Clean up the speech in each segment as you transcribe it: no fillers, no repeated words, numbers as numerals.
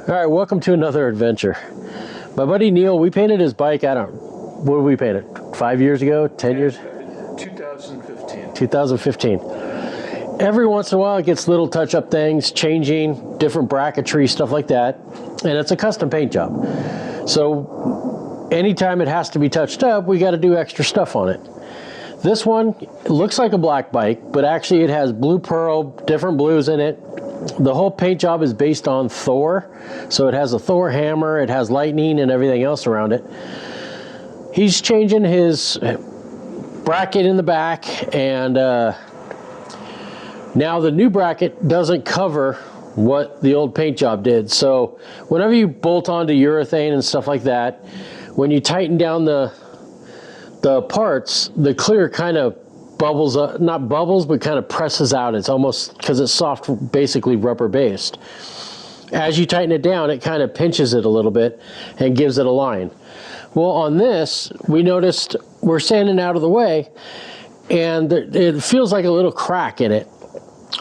All right, welcome to another adventure. My buddy Neil, we painted his bike, what did we paint it? 5 years ago, 10 years? 2015. 2015. Every once in a while it gets little touch-up things, changing, different bracketry, stuff like that, and it's a custom paint job. So anytime it has to be touched up, we got to do extra stuff on it. This one looks like a black bike, but actually it has blue pearl, different blues in it. The whole paint job is based on Thor, so it has a Thor hammer, it has lightning and everything else around it. He's changing his bracket in the back, and now the new bracket doesn't cover what the old paint job did. So whenever you bolt onto urethane and stuff like that, when you tighten down the parts, the clear kind of bubbles up, not bubbles, but kind of presses out. It's almost, because it's soft, basically rubber based. As you tighten it down, it kind of pinches it a little bit and gives it a line. Well, on this, we noticed we're sanding out of the way and it feels like a little crack in it.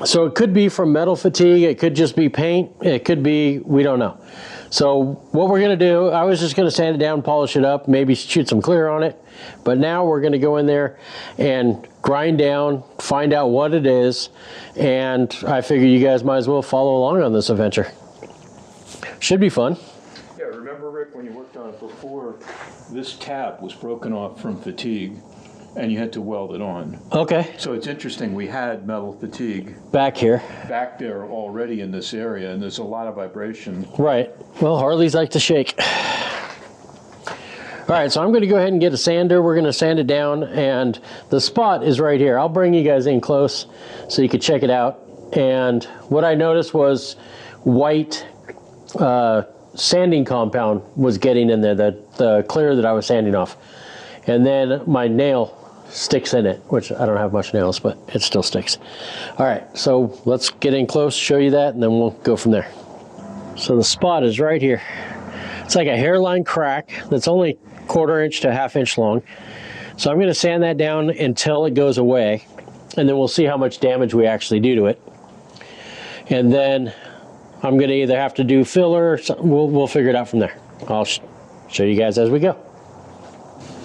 So it could be from metal fatigue, it could just be paint, it could be, we don't know. So what we're gonna do, I was just gonna sand it down, polish it up, maybe shoot some clear on it, but now we're gonna go in there and grind down, find out what it is, and I figure you guys might as well follow along on this adventure. Should be fun. Yeah, remember, Rick, when you worked on it before, this tab was broken off from fatigue, and you had to weld it on. Okay. So it's interesting, we had metal fatigue Back here. back there already in this area, and there's a lot of vibration. Right. Well, Harleys like to shake. All right, so I'm going to go ahead and get a sander. We're going to sand it down, and the spot is right here. I'll bring you guys in close so you can check it out. And what I noticed was white sanding compound was getting in there, the clear that I was sanding off. And then my nail sticks in it, which I don't have much nails, but it still sticks. All right, so let's get in close, show you that, and then we'll go from there. So the spot is right here. It's like a hairline crack that's only 1/4 inch to 1/2 inch long. So I'm going to sand that down until it goes away, and then we'll see how much damage we actually do to it. And then I'm going to either have to do filler, or something. We'll figure it out from there. I'll show you guys as we go.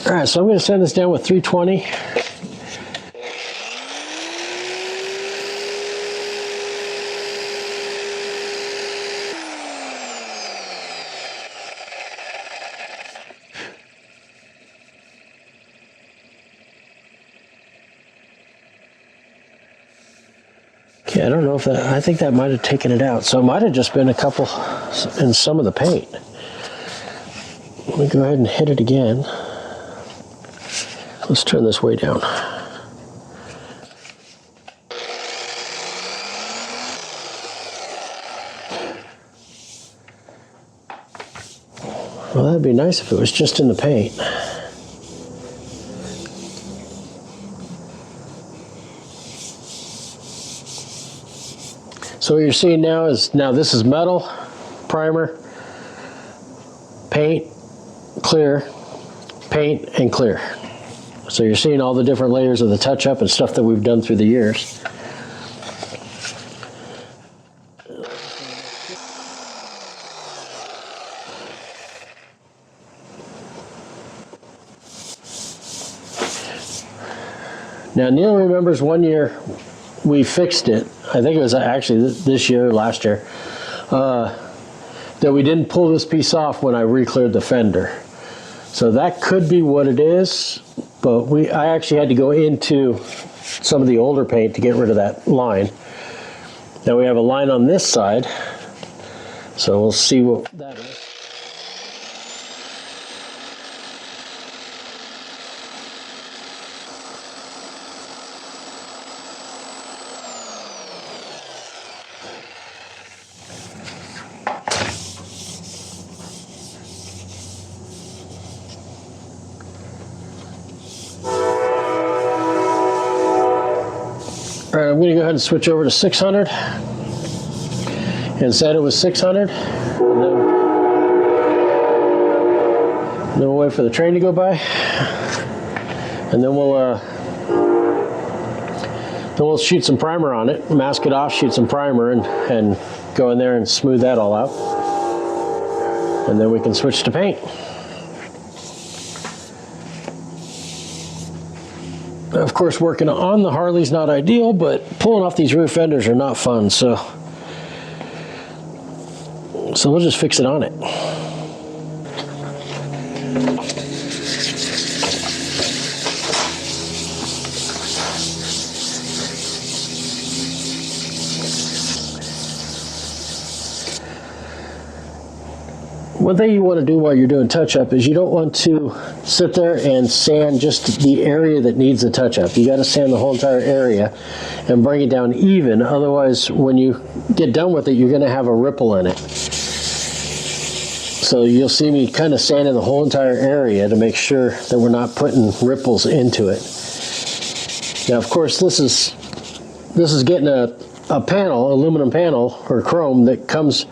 All right, so I'm going to sand this down with 320. Okay, I don't know if that, I think that might have taken it out. So it might have just been a couple in some of the paint. Let me go ahead and hit it again. Let's turn this way down. Well, that'd be nice if it was just in the paint. So what you're seeing now is, this is metal, primer, paint, clear, paint, and clear. So you're seeing all the different layers of the touch-up and stuff that we've done through the years. Now Neil remembers one year we fixed it. I think it was actually this year or last year, that we didn't pull this piece off when I re-cleared the fender. So that could be what it is, but I actually had to go into some of the older paint to get rid of that line. Now we have a line on this side, so we'll see what that is. All right, I'm going to go ahead and switch over to 600 and set it with 600. And then we'll wait for the train to go by. And then we'll shoot some primer on it, mask it off, shoot some primer, and go in there and smooth that all out. and then we can switch to paint. Of course, working on the Harley's not ideal, but pulling off these rear fenders are not fun, so we'll just fix it on it. One thing you want to do while you're doing touch-up is you don't want to sit there and sand just the area that needs a touch-up. You got to sand the whole entire area and bring it down even. Otherwise, when you get done with it, you're going to have a ripple in it. So you'll see me kind of sanding the whole entire area to make sure that we're not putting ripples into it. Now, of course, this is getting a panel, aluminum panel or chrome that comes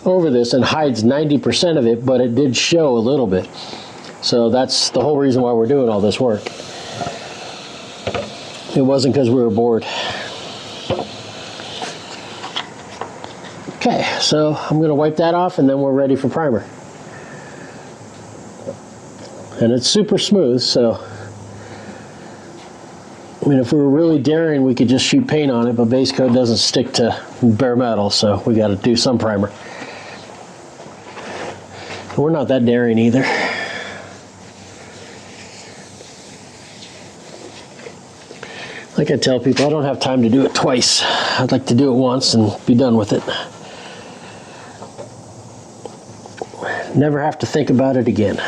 over this and hides 90% of it, but it did show a little bit. So that's the whole reason why we're doing all this work. It wasn't because we were bored. Okay, so I'm going to wipe that off and then we're ready for primer. And it's super smooth, so I mean, if we were really daring, we could just shoot paint on it, but Basecoat doesn't stick to bare metal, so we got to do some primer. We're not that daring either. Like I tell people, I don't have time to do it twice. I'd like to do it once and be done with it. Never have to think about it again.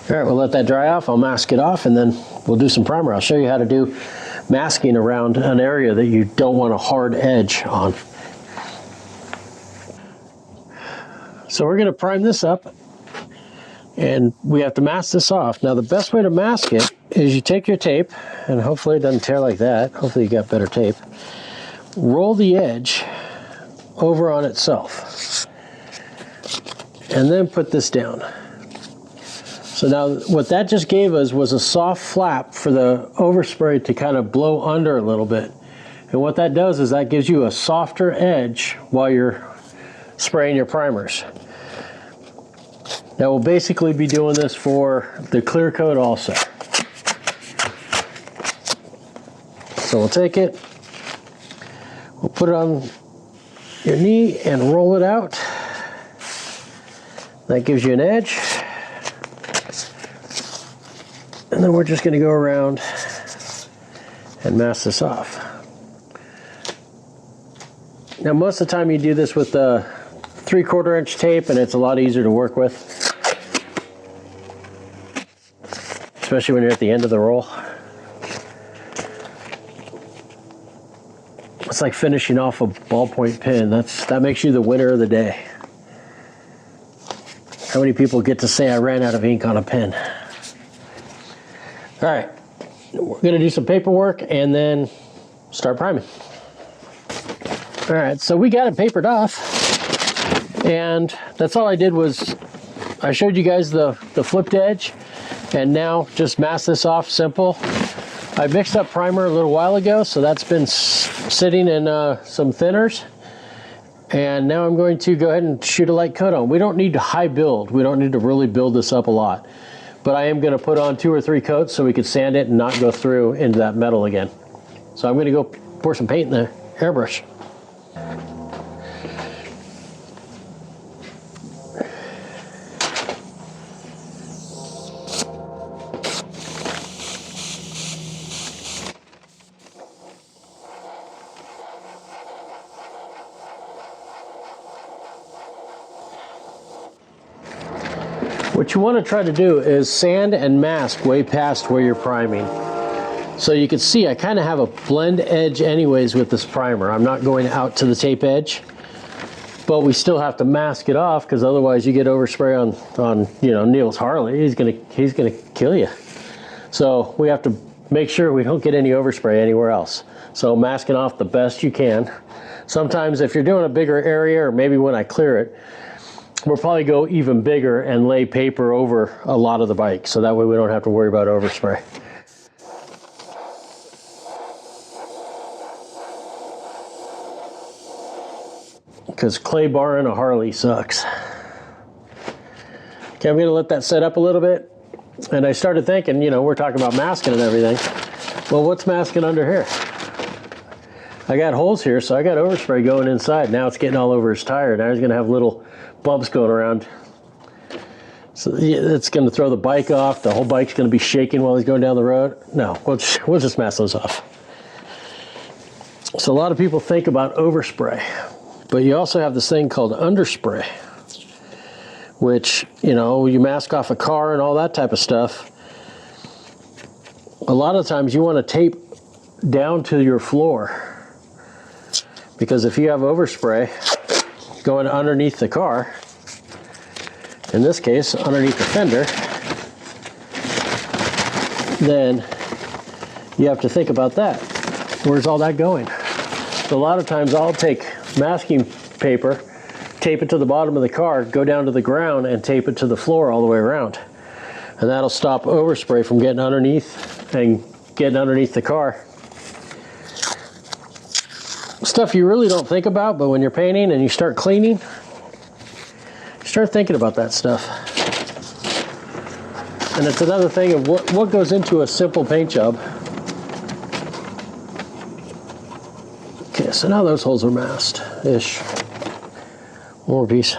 All right, we'll let that dry off. I'll mask it off and then we'll do some primer. I'll show you how to do masking around an area that you don't want a hard edge on. So we're going to prime this up and we have to mask this off. Now the best way to mask it is you take your tape, and hopefully it doesn't tear like that. Hopefully you got better tape. Roll the edge over on itself and then put this down. So now what that just gave us was a soft flap for the overspray to kind of blow under a little bit. And what that does is that gives you a softer edge while you're spraying your primers. Now we'll basically be doing this for the clear coat also. So we'll take it, we'll put it on your knee and roll it out. That gives you an edge. And then we're just going to go around and mask this off. Now most of the time you do this with the 3/4 inch tape and it's a lot easier to work with. Especially when you're at the end of the roll. It's like finishing off a ballpoint pen. That makes you the winner of the day. How many people get to say I ran out of ink on a pen? All right, we're gonna do some paperwork and then start priming. All right, so we got it papered off, and that's all I did was I showed you guys the flipped edge, and now just mask this off simple. I mixed up primer a little while ago, so that's been sitting in some thinners, and now I'm going to go ahead and shoot a light coat on. We don't need to high build. We don't need to really build this up a lot. But I am going to put on 2 or 3 coats so we could sand it and not go through into that metal again. So I'm going to go pour some paint in the airbrush. What you want to try to do is sand and mask way past where you're priming. So you can see I kind of have a blend edge anyways with this primer. I'm not going out to the tape edge, but we still have to mask it off because otherwise you get overspray on you know, Neil's Harley. He's gonna kill you. So we have to make sure we don't get any overspray anywhere else. So masking off the best you can. Sometimes if you're doing a bigger area, or maybe when I clear it, we'll probably go even bigger and lay paper over a lot of the bike, so that way we don't have to worry about overspray. because clay bar in a Harley sucks. Okay, I'm gonna let that set up a little bit. And I started thinking, you know, we're talking about masking and everything. Well, what's masking under here? I got holes here, so I got overspray going inside. Now it's getting all over his tire. Now he's gonna have little bumps going around. So it's gonna throw the bike off. The whole bike's gonna be shaking while he's going down the road. No, we'll just mask those off. So a lot of people think about overspray, but you also have this thing called underspray, which, you know, you mask off a car and all that type of stuff. A lot of times you want to tape down to your floor, because if you have overspray going underneath the car, in this case underneath the fender, then you have to think about that. Where's all that going? So a lot of times I'll take masking paper, tape it to the bottom of the car, go down to the ground, and tape it to the floor all the way around. And that'll stop overspray from getting underneath and getting underneath the car. Stuff you really don't think about, but when you're painting and you start cleaning, you start thinking about that stuff. And it's another thing of what goes into a simple paint job. Okay, so now those holes are masked-ish. One more piece.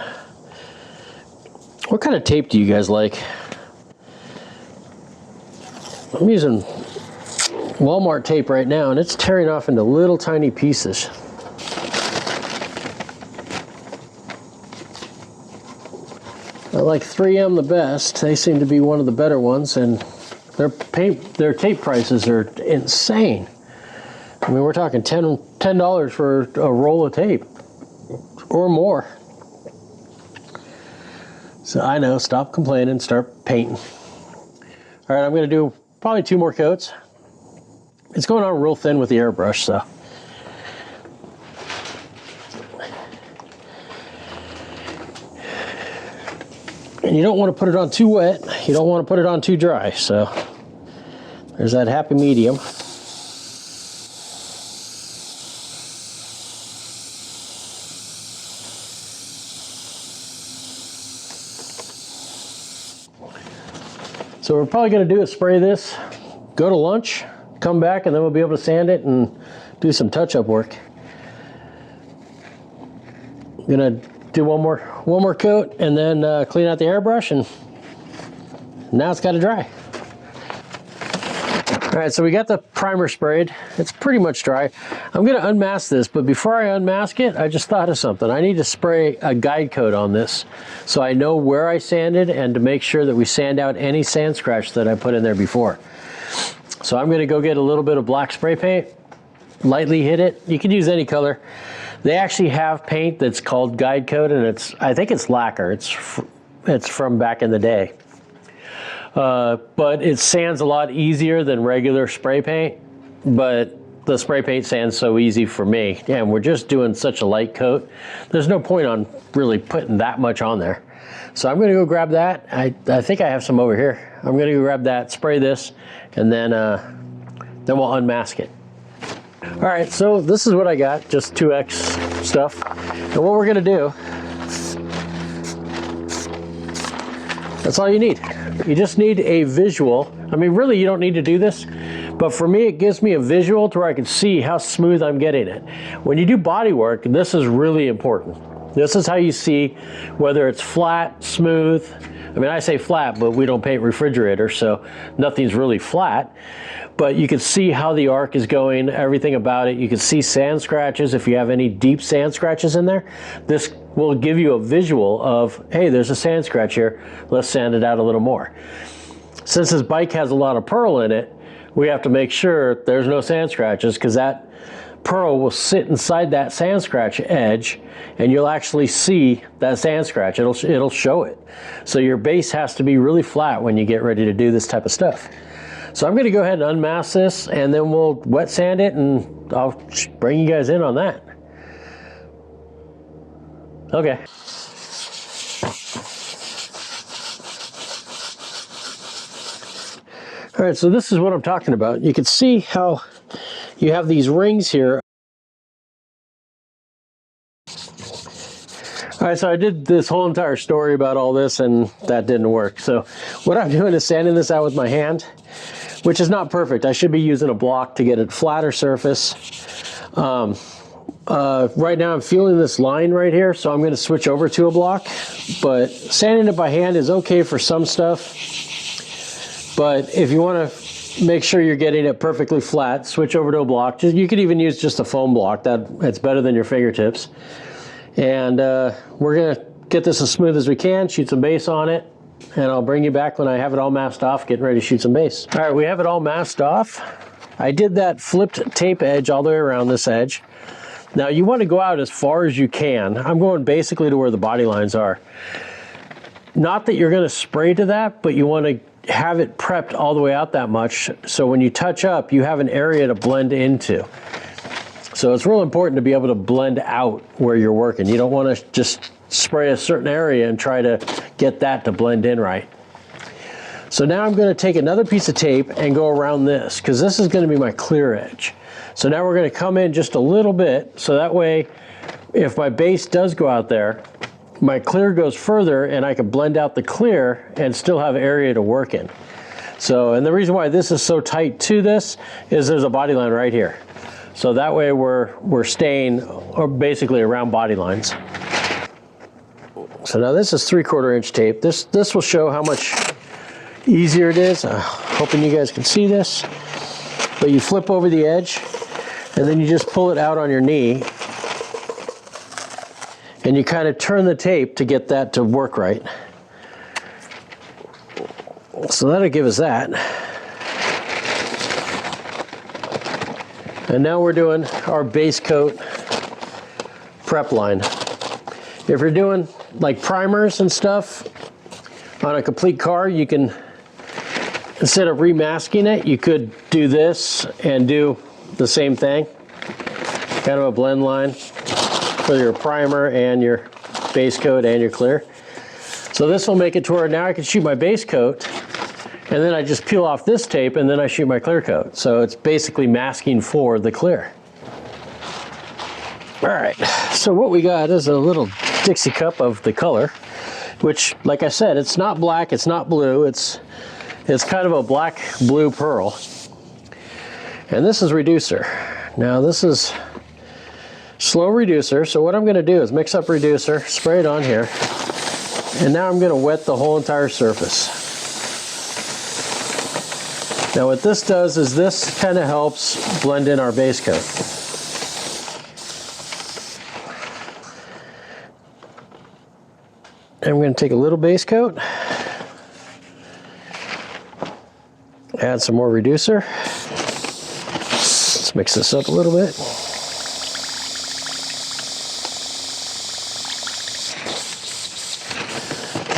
What kind of tape do you guys like? I'm using Walmart tape right now, and it's tearing off into little tiny pieces. I like 3M the best. They seem to be one of the better ones, and their tape prices are insane. I mean, we're talking $10 for a roll of tape or more. So I know, stop complaining, start painting. All right, I'm gonna do probably 2 more coats. It's going on real thin with the airbrush, so. And you don't want to put it on too wet. You don't want to put it on too dry, so there's that happy medium. So what we're probably going to do is spray this, go to lunch, come back, and then we'll be able to sand it and do some touch-up work. I'm going to do one more coat and then clean out the airbrush, and now it's got to dry. All right, so we got the primer sprayed. It's pretty much dry. I'm going to unmask this, but before I unmask it, I just thought of something. I need to spray a guide coat on this so I know where I sanded and to make sure that we sand out any sand scratch that I put in there before. So I'm going to go get a little bit of black spray paint, lightly hit it. You can use any color. They actually have paint that's called guide coat, and I think it's lacquer. It's from back in the day. But it sands a lot easier than regular spray paint, but the spray paint sands so easy for me, and we're just doing such a light coat. There's no point on really putting that much on there. So I'm gonna go grab that. I think I have some over here. I'm gonna go grab that, spray this, and then we'll unmask it. All right, so this is what I got, just 2X stuff. And what we're gonna do, that's all you need. You just need a visual. I mean, really, you don't need to do this, but for me, it gives me a visual to where I can see how smooth I'm getting it. When you do body work, this is really important. This is how you see whether it's flat, smooth. I mean, I say flat, but we don't paint refrigerators, so nothing's really flat. But you can see how the arc is going, everything about it. You can see sand scratches if you have any deep sand scratches in there. This will give you a visual of, hey, there's a sand scratch here. Let's sand it out a little more. Since this bike has a lot of pearl in it, we have to make sure there's no sand scratches, because that pearl will sit inside that sand scratch edge, and you'll actually see that sand scratch. It'll show it. So your base has to be really flat when you get ready to do this type of stuff. So I'm going to go ahead and unmask this, and then we'll wet sand it, and I'll bring you guys in on that. Okay. All right, so this is what I'm talking about. You can see how you have these rings here. right, so I did this whole entire story about all this and that didn't work. So what I'm doing is sanding this out with my hand, which is not perfect. I should be using a block to get a flatter surface. Right now I'm feeling this line right here, so I'm going to switch over to a block. But sanding it by hand is okay for some stuff. But if you want to make sure you're getting it perfectly flat, switch over to a block. You could even use just a foam block. It's better than your fingertips. And we're going to get this as smooth as we can, shoot some base on it, and I'll bring you back when I have it all masked off, getting ready to shoot some base. All right, we have it all masked off. I did that flipped tape edge all the way around this edge. Now you want to go out as far as you can. I'm going basically to where the body lines are. Not that you're going to spray to that, but you want to have it prepped all the way out that much, so when you touch up, you have an area to blend into. So it's real important to be able to blend out where you're working. You don't want to just spray a certain area and try to get that to blend in right. So now I'm going to take another piece of tape and go around this, because this is going to be my clear edge. So now we're going to come in just a little bit, so that way if my base does go out there, my clear goes further and I can blend out the clear and still have area to work in. So, and the reason why this is so tight to this is there's a body line right here. So that way we're staying or basically around body lines. So now this is 3/4 inch tape. This will show how much easier it is. Hoping you guys can see this. But you flip over the edge and then you just pull it out on your knee. And you kind of turn the tape to get that to work right. So that'll give us that. And now we're doing our base coat prep line. If you're doing like primers and stuff on a complete car, you can, instead of remasking it, you could do this and do the same thing. Kind of a blend line for your primer and your base coat and your clear. So this will make it to where now I can shoot my base coat and then I just peel off this tape and then I shoot my clear coat. So it's basically masking for the clear. All right, so what we got is a little Dixie cup of the color, which, like I said, it's not black, it's not blue, it's kind of a black blue pearl. And this is reducer. Now this is slow reducer, so what I'm going to do is mix up reducer, spray it on here, and now I'm going to wet the whole entire surface. Now what this does is this kind of helps blend in our base coat. I'm going to take a little base coat, add some more reducer. Let's mix this up a little bit.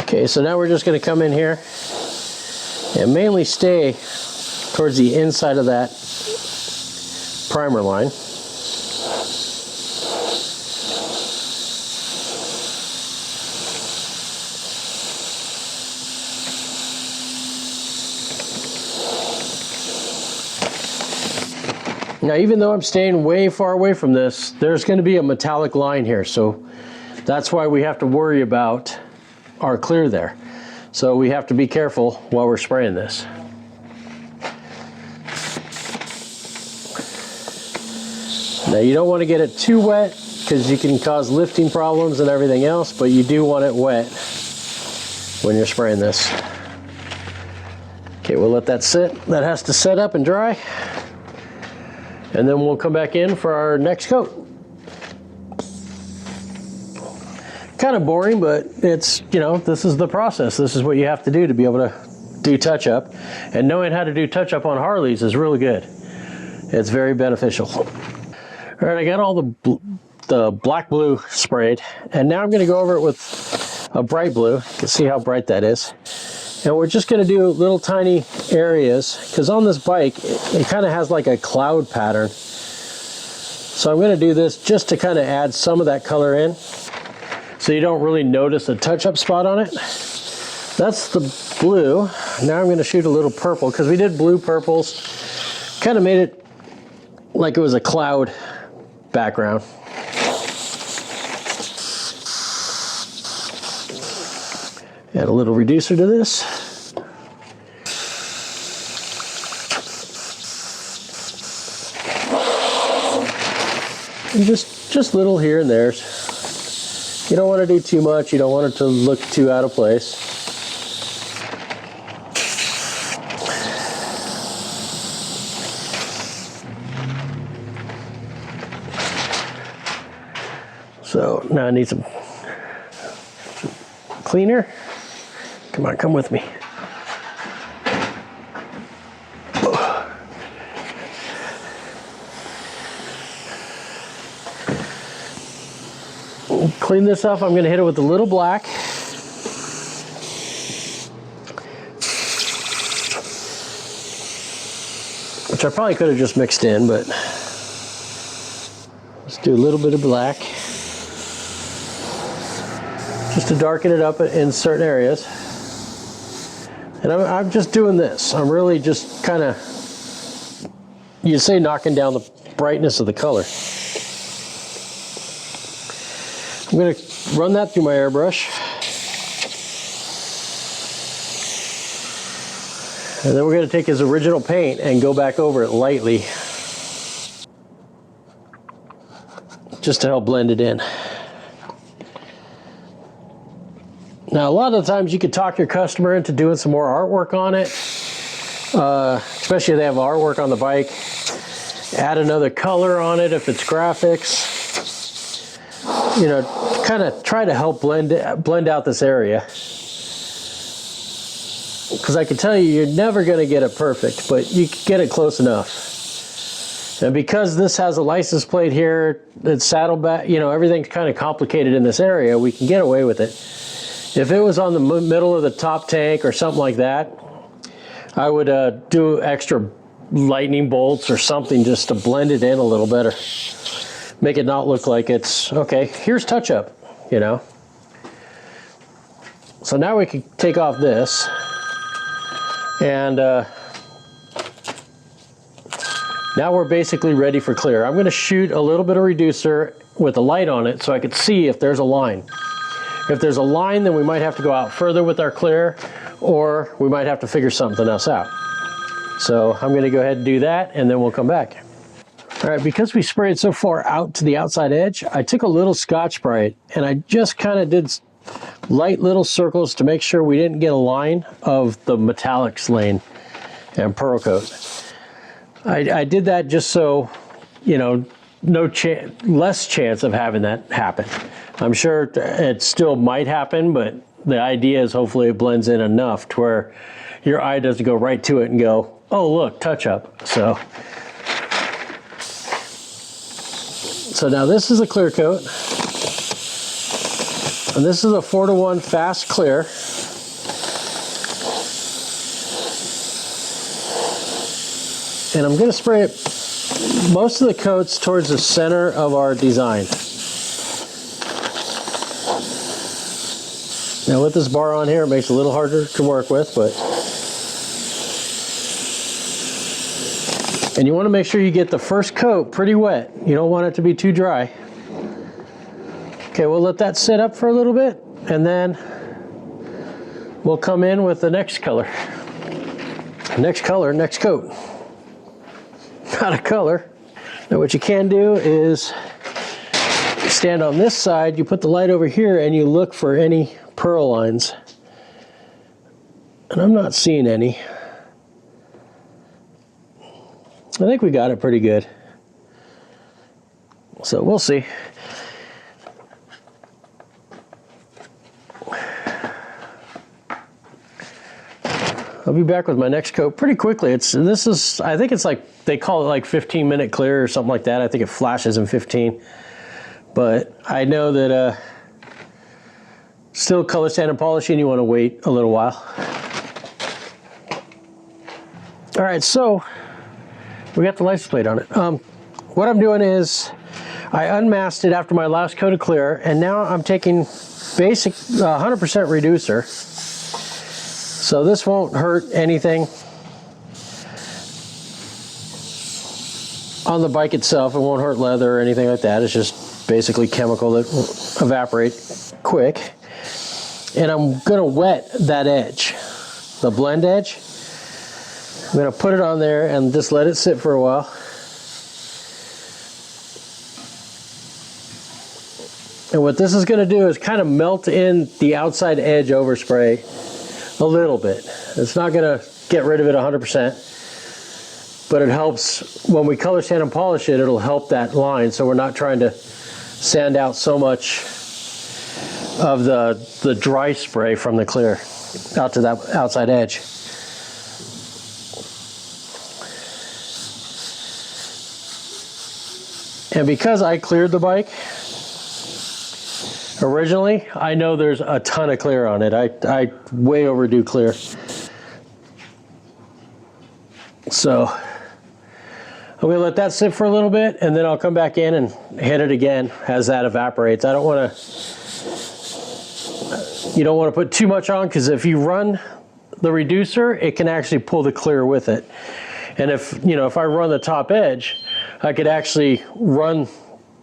Okay, so now we're just going to come in here and mainly stay towards the inside of that primer line. Now, even though I'm staying way far away from this, there's going to be a metallic line here, so that's why we have to worry about our clear there. So we have to be careful while we're spraying this. Now you don't want to get it too wet because you can cause lifting problems and everything else, but you do want it wet when you're spraying this. Okay, we'll let that sit. That has to set up and dry. And then we'll come back in for our next coat. Kind of boring, but it's, you know, this is the process. This is what you have to do to be able to do touch-up. And knowing how to do touch-up on Harleys is really good. It's very beneficial. All right, I got all the black blue sprayed, and now I'm going to go over it with a bright blue. You can see how bright that is. And we're just going to do little tiny areas, because on this bike, it kind of has like a cloud pattern. So I'm going to do this just to kind of add some of that color in, so you don't really notice a touch-up spot on it. That's the blue. Now I'm going to shoot a little purple, because we did blue purples. Kind of made it like it was a cloud background. Add a little reducer to this. And just little here and there. You don't want to do too much. You don't want it to look too out of place. So now I need some cleaner. Come on, come with me. Clean this off. I'm going to hit it with a little black. Which I probably could have just mixed in, but let's do a little bit of black. Just to darken it up in certain areas. And I'm just doing this. I'm really just kind of, you'd say, knocking down the brightness of the color. I'm going to run that through my airbrush. And then we're going to take his original paint and go back over it lightly, just to help blend it in. Now, a lot of the times you could talk your customer into doing some more artwork on it, especially if they have artwork on the bike. Add another color on it if it's graphics. You know, kind of try to help blend out this area. Because I can tell you, you're never going to get it perfect, but you can get it close enough. And because this has a license plate here, it's saddleback, you know, everything's kind of complicated in this area, we can get away with it. If it was on the middle of the top tank or something like that, I would do extra lightning bolts or something just to blend it in a little better. Make it not look like it's, okay, here's touch-up, you know. So now we can take off this. And now we're basically ready for clear. I'm going to shoot a little bit of reducer with a light on it so I could see if there's a line. If there's a line, then we might have to go out further with our clear, or we might have to figure something else out. So I'm going to go ahead and do that, and then we'll come back. All right, because we sprayed so far out to the outside edge, I took a little Scotch-Brite, and I just kind of did light little circles to make sure we didn't get a line of the metallics lane and pearl coat. I did that just so, you know, less chance of having that happen. I'm sure it still might happen, but the idea is hopefully it blends in enough to where your eye doesn't go right to it and go, oh look, touch up. So now this is a clear coat. And this is a 4-to-1 fast clear. And I'm going to spray it, most of the coats towards the center of our design. Now with this bar on here, it makes it a little harder to work with, but. And you want to make sure you get the first coat pretty wet. You don't want it to be too dry. Okay, we'll let that sit up for a little bit, and then we'll come in with the next color. Next color, next coat. Not a color. Now what you can do is stand on this side, you put the light over here, and you look for any pearl lines. And I'm not seeing any. I think we got it pretty good. So we'll see. I'll be back with my next coat pretty quickly. I think it's like, they call it like 15-minute clear or something like that. I think it flashes in 15. But I know that still color sand and polishing, you want to wait a little while. All right, so we got the license plate on it. What I'm doing is I unmasked it after my last coat of clear, and now I'm taking basic 100% reducer. So this won't hurt anything on the bike itself. It won't hurt leather or anything like that. It's just basically chemical that will evaporate quick. and I'm gonna wet that edge, the blend edge. I'm gonna put it on there and just let it sit for a while. And what this is gonna do is kind of melt in the outside edge overspray a little bit. It's not gonna get rid of it 100%, but it helps when we color sand and polish it, it'll help that line so we're not trying to sand out so much of the dry spray from the clear out to that outside edge. And because I cleared the bike originally, I know there's a ton of clear on it. I way overdo clear. So I'm gonna let that sit for a little bit, and then I'll come back in and hit it again as that evaporates. I don't wanna, you don't wanna put too much on, because if you run the reducer, it can actually pull the clear with it. And if, you know, if I run the top edge, I could actually run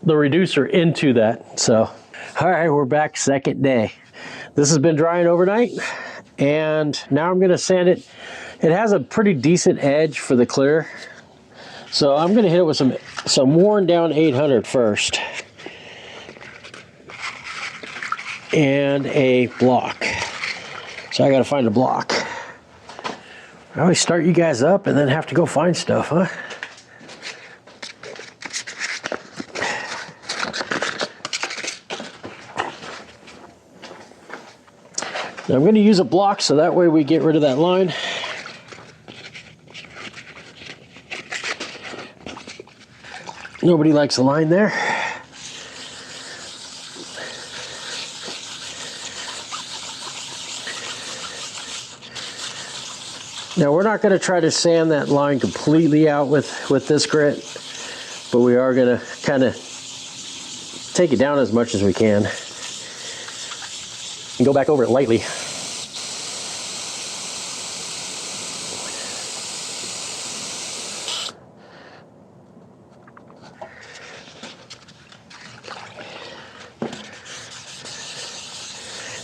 the reducer into that. So, all right, we're back second day. This has been drying overnight, and now I'm gonna sand it. It has a pretty decent edge for the clear. So I'm gonna hit it with some worn down 800 first. And a block. So I gotta find a block. I always start you guys up and then have to go find stuff, huh? Now I'm going to use a block so that way we get rid of that line. Nobody likes a line there. Now we're not going to try to sand that line completely out with this grit, but we are going to kind of take it down as much as we can and go back over it lightly.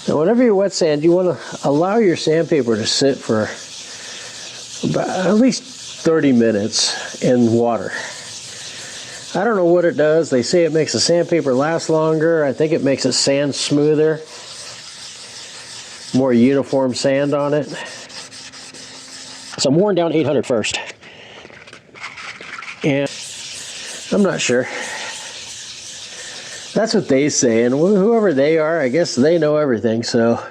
Now whenever you wet sand, you want to allow your sandpaper to sit for about at least 30 minutes in water. I don't know what it does. They say it makes the sandpaper last longer. I think it makes it sand smoother, more uniform sand on it. So I'm worn down 800 first. And I'm not sure. That's what they say, and whoever they are, I guess they know everything, so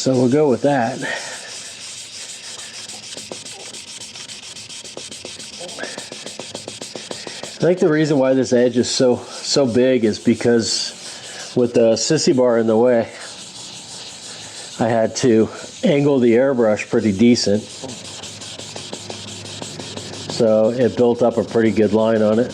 we'll go with that. I think the reason why this edge is so big is because with the sissy bar in the way, I had to angle the airbrush pretty decent. So it built up a pretty good line on it.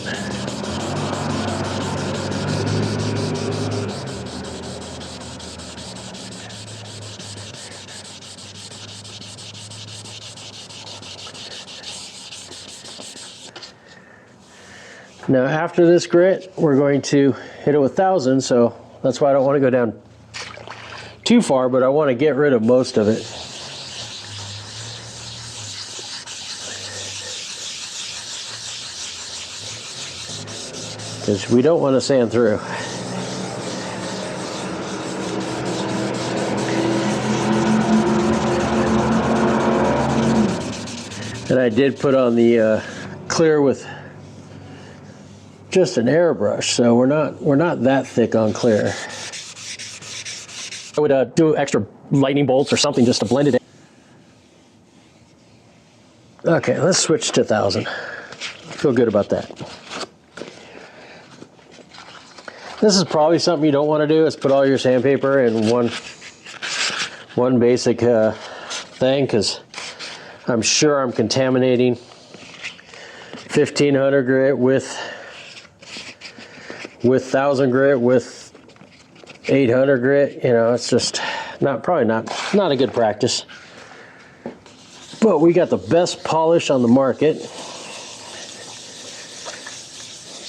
Now after this grit, we're going to hit it with 1000, so that's why I don't want to go down too far, but I want to get rid of most of it. Because we don't want to sand through. And I did put on the clear with just an airbrush, so we're not that thick on clear. I would do extra lightning bolts or something just to blend it in. Okay, let's switch to 1000. Feel good about that. This is probably something you don't want to do, is put all your sandpaper in one basic thing, because I'm sure I'm contaminating 1500 grit with 1000 grit with 800 grit. You know, it's just probably not a good practice. But we got the best polish on the market.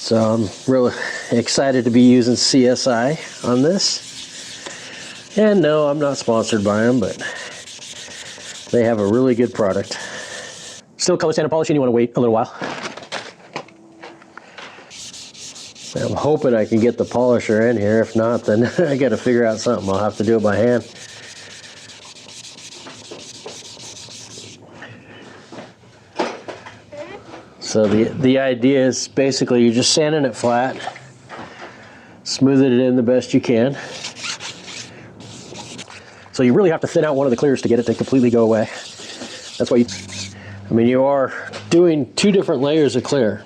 So I'm really excited to be using CSI on this. And no, I'm not sponsored by them, but they have a really good product. Still color sand and polishing, you want to wait a little while. I'm hoping I can get the polisher in here. If not, then I got to figure out something. I'll have to do it by hand. So the idea is basically you're just sanding it flat, smoothing it in the best you can. So you really have to thin out one of the clears to get it to completely go away. That's why you are doing 2 different layers of clear.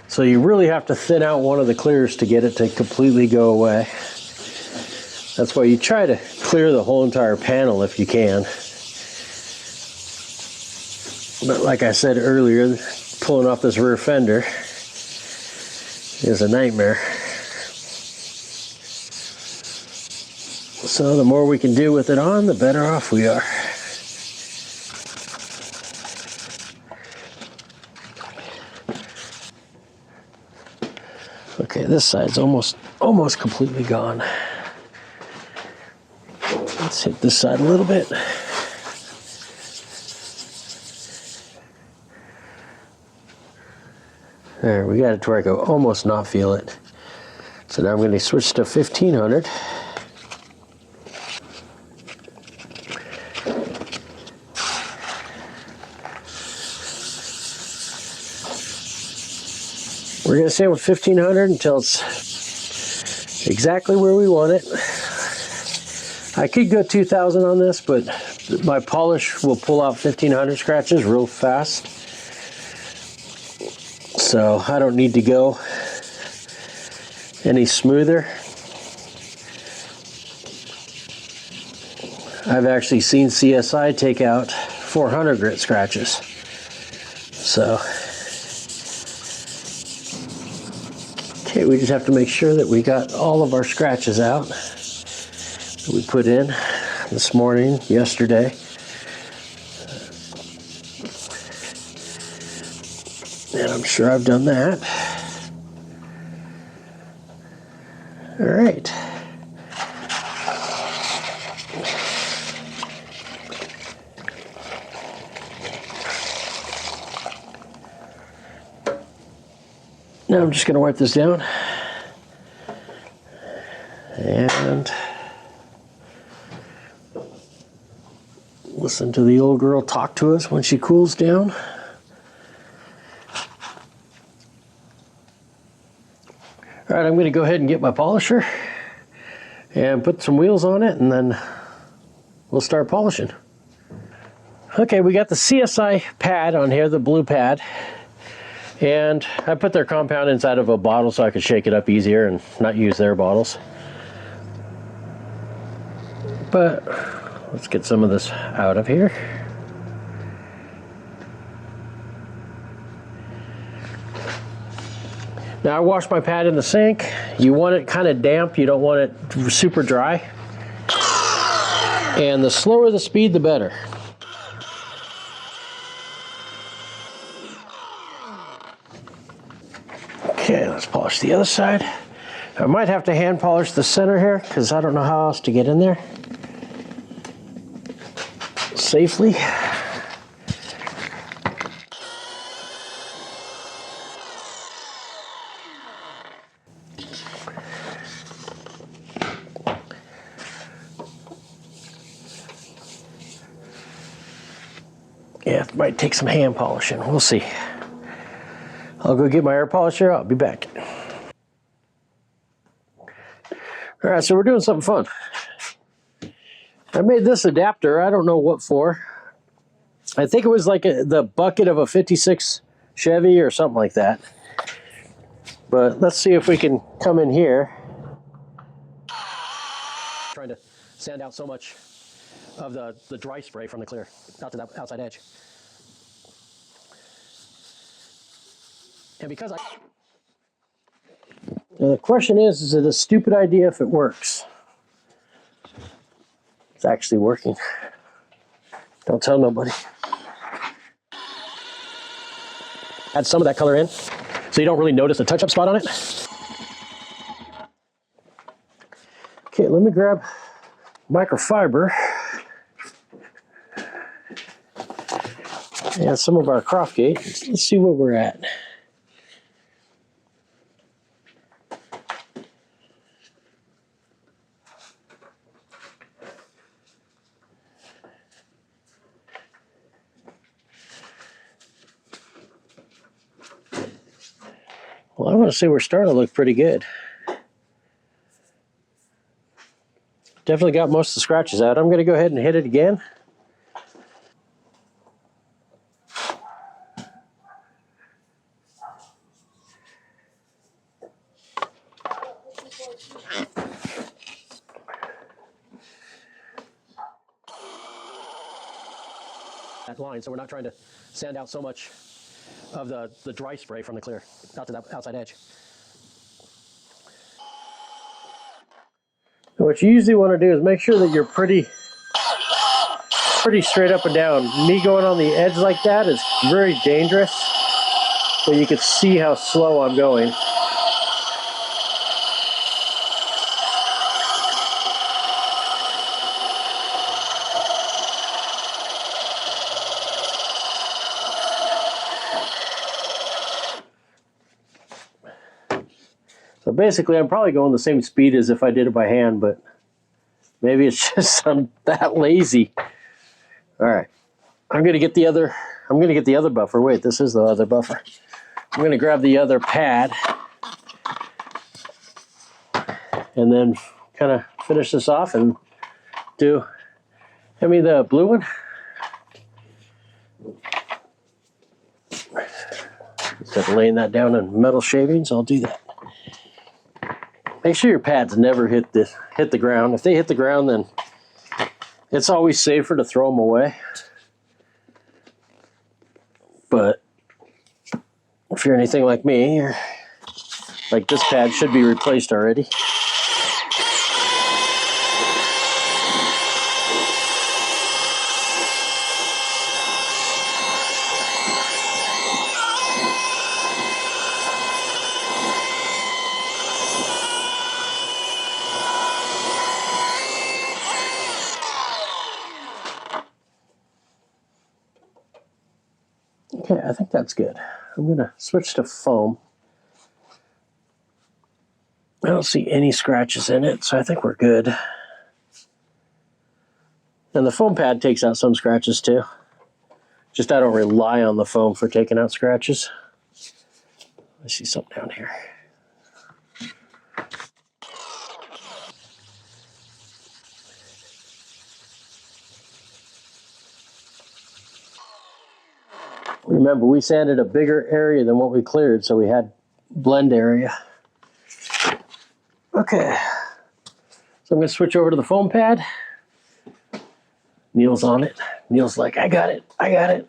So you really have to thin out one of the clears to get it to completely go away. That's why you try to clear the whole entire panel if you can. But like I said earlier, pulling off this rear fender is a nightmare. So the more we can do with it on, the better off we are. Okay, this side's almost completely gone. Let's hit this side a little bit. There, we got it to where I can almost not feel it. So now I'm going to switch to 1500. We're going to stay with 1500 until it's exactly where we want it. I could go 2000 on this, but my polish will pull out 1500 scratches real fast. So I don't need to go any smoother. I've actually seen CSI take out 400 grit scratches. So, okay, we just have to make sure that we got all of our scratches out that we put in this morning, yesterday. And I'm sure I've done that. All right. Now I'm just going to wipe this down. And listen to the old girl talk to us when she cools down. All right, I'm going to go ahead and get my polisher and put some wheels on it, and then we'll start polishing. Okay, we got the CSI pad on here, the blue pad, and I put their compound inside of a bottle so I could shake it up easier and not use their bottles. But let's get some of this out of here. Now I washed my pad in the sink. You want it kind of damp, you don't want it super dry. And the slower the speed, the better. Okay, let's polish the other side. I might have to hand polish the center here because I don't know how else to get in there safely. Yeah, it might take some hand polishing. We'll see. I'll go get my air polisher. I'll be back. All right, so we're doing something fun. I made this adapter. I don't know what for. I think it was like the bucket of a 56 Chevy or something like that. But let's see if we can come in here. Trying to sand out so much of the dry spray from the clear out to that outside edge. And because the question is it a stupid idea if it works? It's actually working. Don't tell nobody. Add some of that color in. so you don't really notice a touch-up spot on it. Okay, let me grab microfiber and some of our Croftgate. Let's see where we're at. Well, I want to say we're starting to look pretty good. Definitely got most of the scratches out. I'm going to go ahead and hit it again. That line, so we're not trying to sand out so much of the dry spray from the clear out to that outside edge. So what you usually want to do is make sure that you're pretty straight up and down. Me going on the edge like that is very dangerous, but you can see how slow I'm going. So basically, I'm probably going the same speed as if I did it by hand, but maybe it's just I'm that lazy. All right, I'm gonna get the other buffer. Wait, this is the other buffer. I'm gonna grab the other pad and then kind of finish this off and do. Hand me the blue one. Instead of laying that down in metal shavings, I'll do that. Make sure your pads never hit the ground. If they hit the ground, then it's always safer to throw them away. But if you're anything like me, like this pad should be replaced already. Okay, I think that's good. I'm gonna switch to foam. I don't see any scratches in it, so I think we're good. And the foam pad takes out some scratches too. Just I don't rely on the foam for taking out scratches. I see something down here. Remember, we sanded a bigger area than what we cleared, so we had blend area. Okay, so I'm gonna switch over to the foam pad. Neil's on it. Neil's like, I got it, I got it.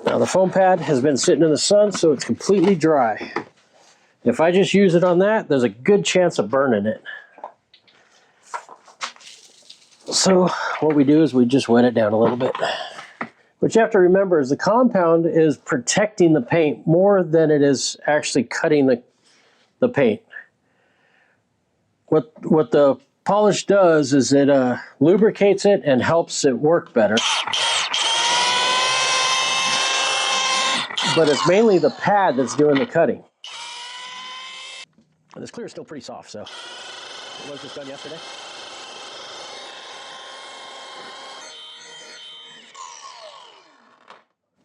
Now the foam pad has been sitting in the sun, so it's completely dry. If I just use it on that, there's a good chance of burning it. So what we do is we just wet it down a little bit. What you have to remember is the compound is protecting the paint more than it is actually cutting the paint. What the polish does is it lubricates it and helps it work better. But it's mainly the pad that's doing the cutting. And this clear is still pretty soft, so it was just done yesterday.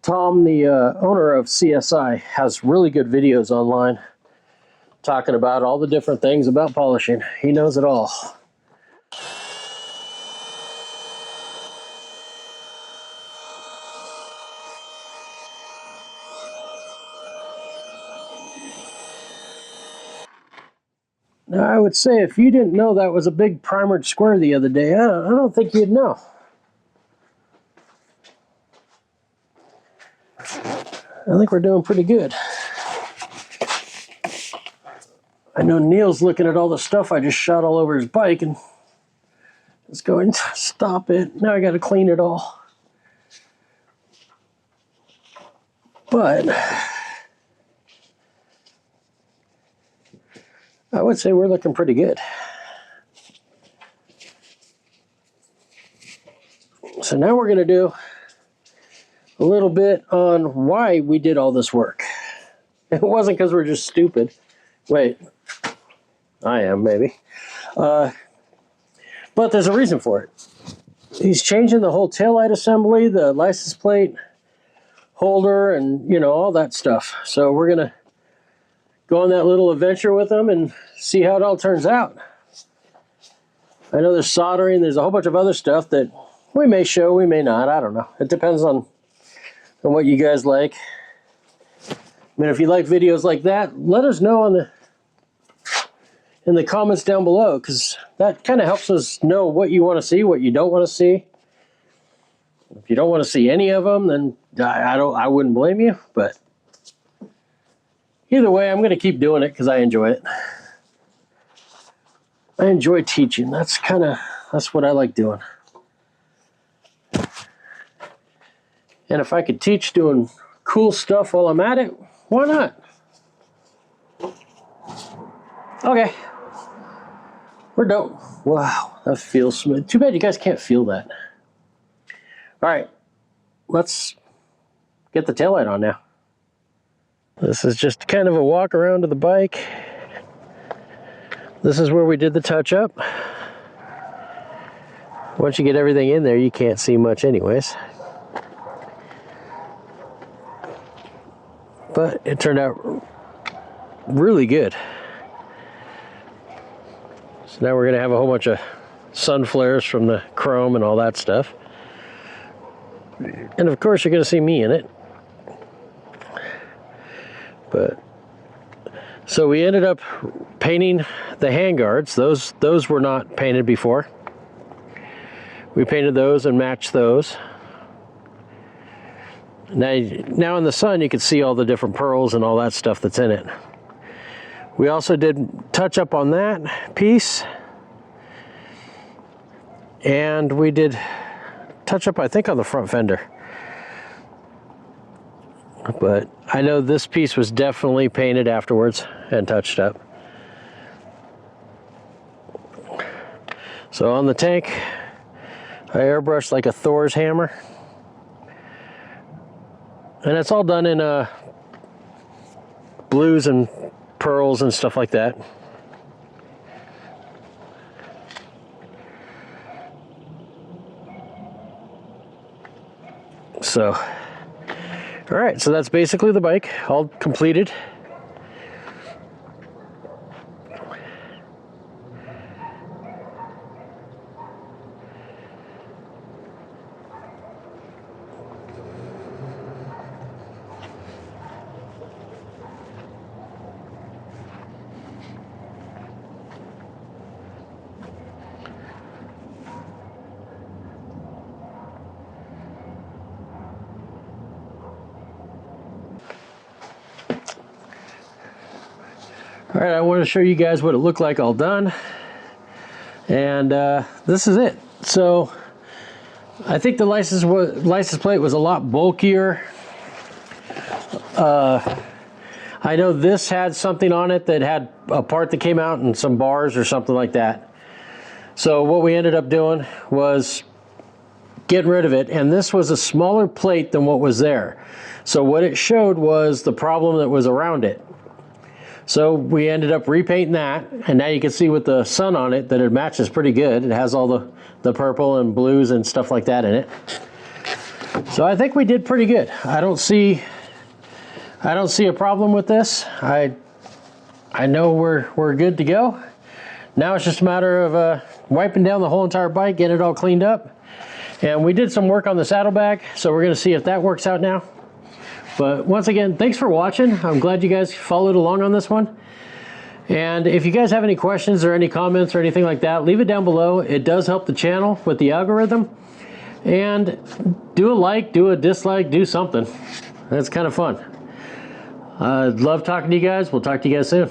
Tom, the owner of CSI, has really good videos online talking about all the different things about polishing. He knows it all. Now, I would say if you didn't know that was a big primered square the other day, I don't think you'd know. I think we're doing pretty good. I know Neil's looking at all the stuff I just shot all over his bike and is going, stop it. Now I got to clean it all. But I would say we're looking pretty good. So now we're going to do a little bit on why we did all this work. It wasn't because we're just stupid. Wait, I am maybe. But there's a reason for it. He's changing the whole taillight assembly, the license plate holder, and you know, all that stuff. So we're going to go on that little adventure with him and see how it all turns out. I know there's soldering, there's a whole bunch of other stuff that we may show, we may not, I don't know. It depends on what you guys like. I mean, if you like videos like that, let us know in the comments down below, because that kind of helps us know what you want to see, what you don't want to see. If you don't want to see any of them, then I wouldn't blame you, but either way, I'm going to keep doing it because I enjoy it. I enjoy teaching. That's what I like doing. And if I could teach doing cool stuff while I'm at it, why not? Okay. We're done. Wow, that feels smooth. Too bad you guys can't feel that. All right, let's get the taillight on now. This is just kind of a walk around to the bike. This is where we did the touch up. Once you get everything in there, you can't see much anyways. But it turned out really good. So now we're gonna have a whole bunch of sun flares from the chrome and all that stuff. And of course you're gonna see me in it. But so we ended up painting the handguards. Those were not painted before. We painted those and matched those. Now in the sun you can see all the different pearls and all that stuff that's in it. We also did touch up on that piece. And we did touch up, I think, on the front fender. But I know this piece was definitely painted afterwards and touched up. So on the tank, I airbrushed like a Thor's hammer. And it's all done in blues and pearls and stuff like that. So, all right, so that's basically the bike, all completed. All right, I want to show you guys what it looked like all done. And this is it. So I think the license plate was a lot bulkier. I know this had something on it that had a part that came out and some bars or something like that. So what we ended up doing was getting rid of it, and this was a smaller plate than what was there. So what it showed was the problem that was around it. So we ended up repainting that, and now you can see with the sun on it that it matches pretty good. It has all the purple and blues and stuff like that in it. So I think we did pretty good. I don't see a problem with this. I know we're good to go. Now it's just a matter of wiping down the whole entire bike, getting it all cleaned up. And we did some work on the saddlebag, so we're gonna see if that works out now. But once again, thanks for watching. I'm glad you guys followed along on this one. And if you guys have any questions or any comments or anything like that, leave it down below. It does help the channel with the algorithm. And do a like, do a dislike, do something. That's kind of fun. I love talking to you guys. We'll talk to you guys soon.